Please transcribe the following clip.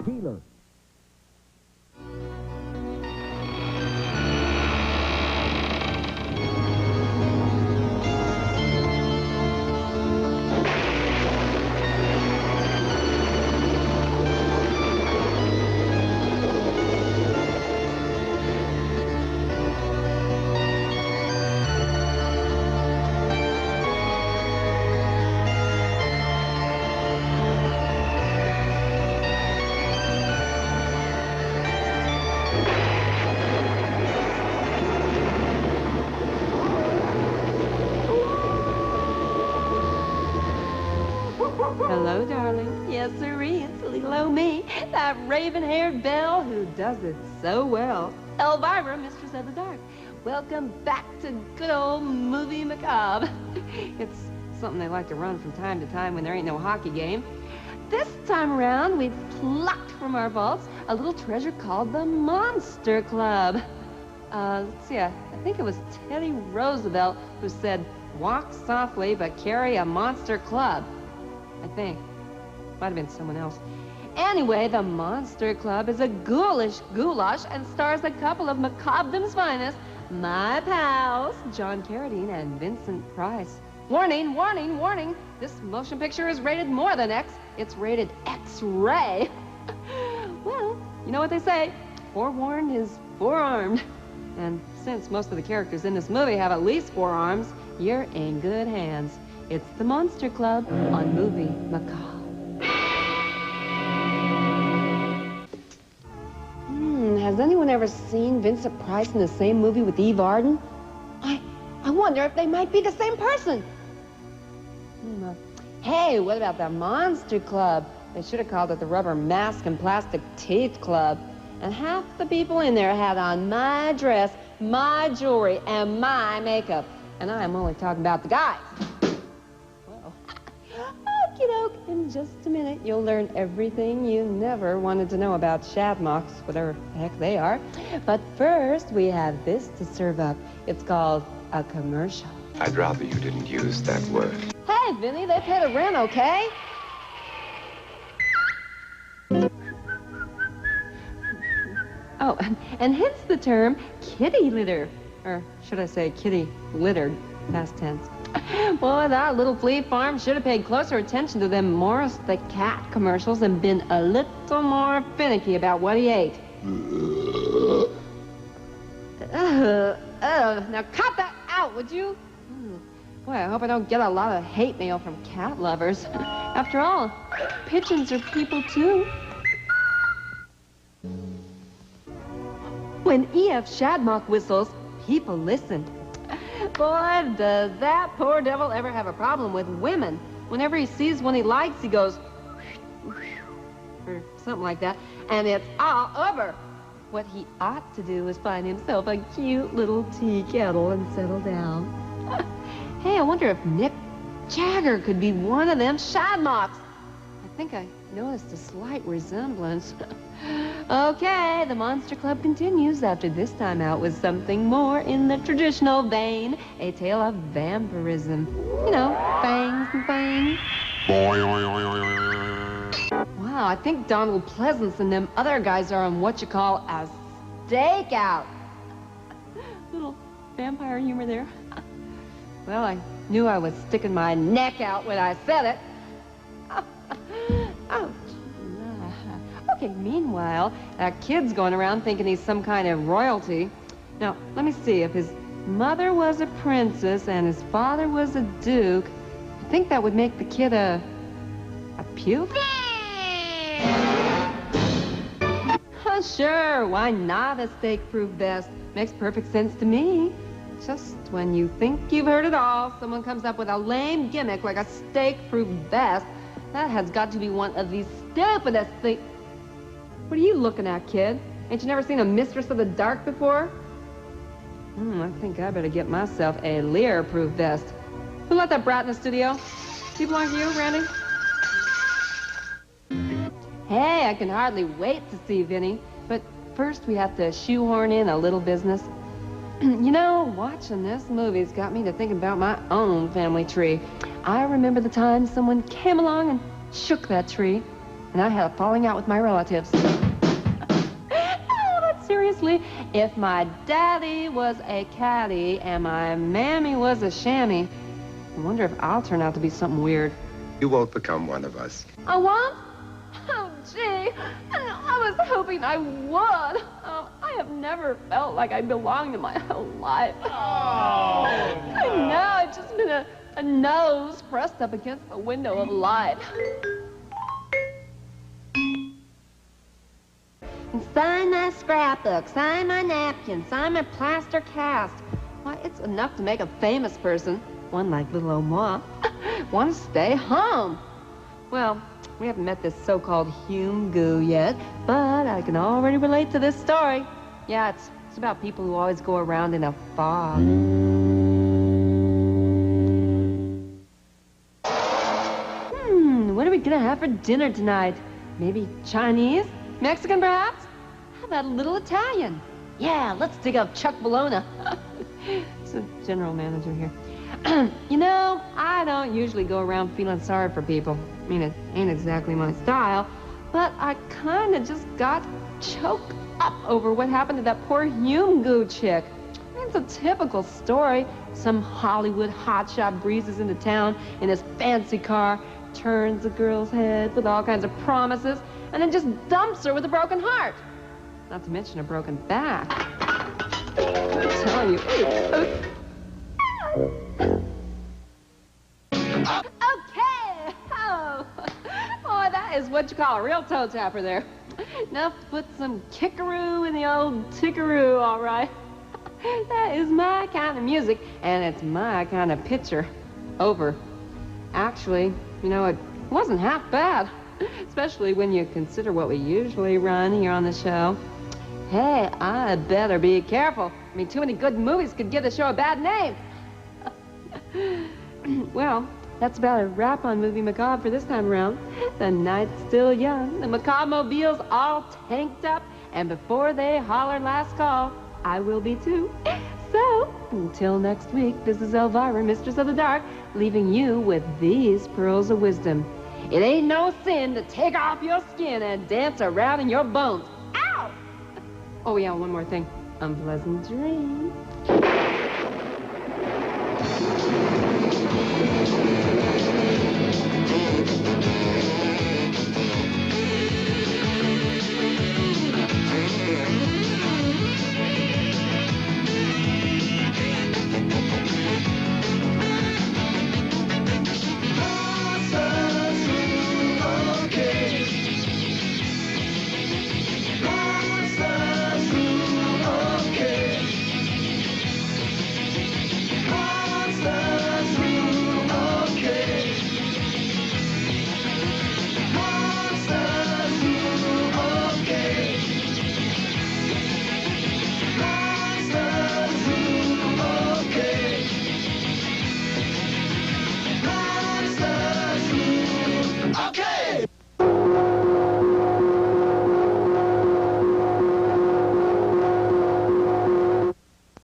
Healer. Hello, darling. Yes, sirree, it's little old me, that raven-haired belle who does it so well. Elvira, Mistress of the Dark. Welcome back to good old movie Macabre. It's something they like to run from time to time when there ain't no hockey game. This time around, we've plucked from our vaults a little treasure called the Monster Club. Let's see, I think it was Teddy Roosevelt who said, "Walk softly, but carry a monster club." I think. Might have been someone else. Anyway, the Monster Club is a ghoulish goulash and stars a couple of Macabre's finest, my pals, John Carradine and Vincent Price. Warning, warning, warning. This motion picture is rated more than X. It's rated X-ray. Well, you know what they say. Forewarned is forearmed. And since most of the characters in this movie have at least 4 arms, you're in good hands. It's the Monster Club on Movie Macabre. Has anyone ever seen Vincent Price in the same movie with Eve Arden? I wonder if they might be the same person. Hey, what about the Monster Club? They should have called it the Rubber Mask and Plastic Teeth Club. And half the people in there had on my dress, my jewelry, and my makeup. And I'm only talking about the guys. Okey-doke, in just a minute, you'll learn everything you never wanted to know about shadmocks, whatever the heck they are. But first, we have this to serve up. It's called a commercial. I'd rather you didn't use that word. Hey, Vinny, they pay the rent, okay? Oh, and hence the term kitty litter. Or should I say kitty littered, past tense. Boy, that little flea farm should have paid closer attention to them Morris the Cat commercials and been a little more finicky about what he ate. Now cut that out, would you? Boy, I hope I don't get a lot of hate mail from cat lovers. After all, pigeons are people too. When E.F. Shadmock whistles, people listen. Boy, does that poor devil ever have a problem with women. Whenever he sees one he likes, he goes, or something like that, and it's all over. What he ought to do is find himself a cute little tea kettle and settle down. Hey, I wonder if Mick Jagger could be one of them Shadmocks. I think I noticed a slight resemblance. Okay, the Monster Club continues after this time out with something more in the traditional vein, a tale of vampirism. You know, fangs and fangs. Wow, I think Donald Pleasance and them other guys are on what you call a stakeout. Little vampire humor there. Well, I knew I was sticking my neck out when I said it. Ouch. Okay, meanwhile, that kid's going around thinking he's some kind of royalty. Now, let me see. If his mother was a princess and his father was a duke, I think that would make the kid a puke? Sure, why not a stake-proof vest? Makes perfect sense to me. Just when you think you've heard it all, someone comes up with a lame gimmick like a stake-proof vest. That has got to be one of the stupidest things. What are you looking at, kid? Ain't you never seen a Mistress of the Dark before? I think I better get myself a Lear-proof vest. Who let that brat in the studio? Does he belong to you, Randy? Hey, I can hardly wait to see Vinny. But first, we have to shoehorn in a little business. You know, watching this movie's got me to thinking about my own family tree. I remember the time someone came along and shook that tree. and I had a falling out with my relatives. Oh, but seriously, if my daddy was a caddy and my mammy was a chamois, I wonder if I'll turn out to be something weird. You won't become one of us. I won't? Oh, gee, I was hoping I would. I have never felt like I belonged in my whole life. Oh, I know, I've just been a nose pressed up against the window of life. Sign my scrapbook, sign my napkin, sign my plaster cast. Why, it's enough to make a famous person, one like little old moi, want to stay home. Well, we haven't met this so-called Hume Goo yet, but I can already relate to this story. Yeah, it's about people who always go around in a fog. What are we gonna have for dinner tonight? Maybe Chinese? Mexican, perhaps? How about a little Italian? Yeah, let's dig up Chuck Bologna. It's the general manager here. You know, I don't usually go around feeling sorry for people. I mean, it ain't exactly my style, but I kind of just got choked up over what happened to that poor Hume Goo chick. I mean, it's a typical story. Some Hollywood hotshot breezes into town in his fancy car, turns the girl's head with all kinds of promises, and then just dumps her with a broken heart. Not to mention a broken back. I'm telling you. Okay! Oh, boy, that is what you call a real toe tapper there. Enough to put some kickaroo in the old tickaroo, all right. That is my kind of music, and it's my kind of picture. Over. Actually, you know, it wasn't half bad, especially when you consider what we usually run here on the show. Hey, I better be careful. I mean, too many good movies could give the show a bad name. Well, that's about a wrap on Movie Macabre for this time around. The night's still young, the Macabre mobile's all tanked up, and before they holler last call, I will be too. So, until next week, this is Elvira, Mistress of the Dark, leaving you with these pearls of wisdom. It ain't no sin to take off your skin and dance around in your bones. Ow! Oh yeah, one more thing. Unpleasant dreams.